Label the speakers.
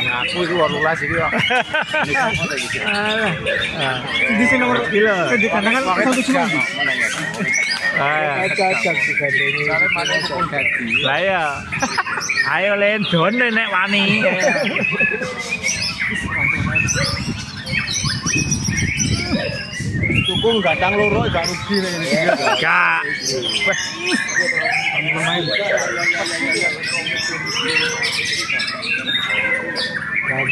Speaker 1: Aku itu 18 iki kok.
Speaker 2: Di sini nomor kilo. Di kandangan satu cuma.
Speaker 1: Cocok digandeng. Soale mana pun dadi.
Speaker 2: Lah ya. Ayo lendon nek wani.
Speaker 1: Cukup gadang loro gak rugi nek ini.
Speaker 2: Gak.
Speaker 1: Pemain.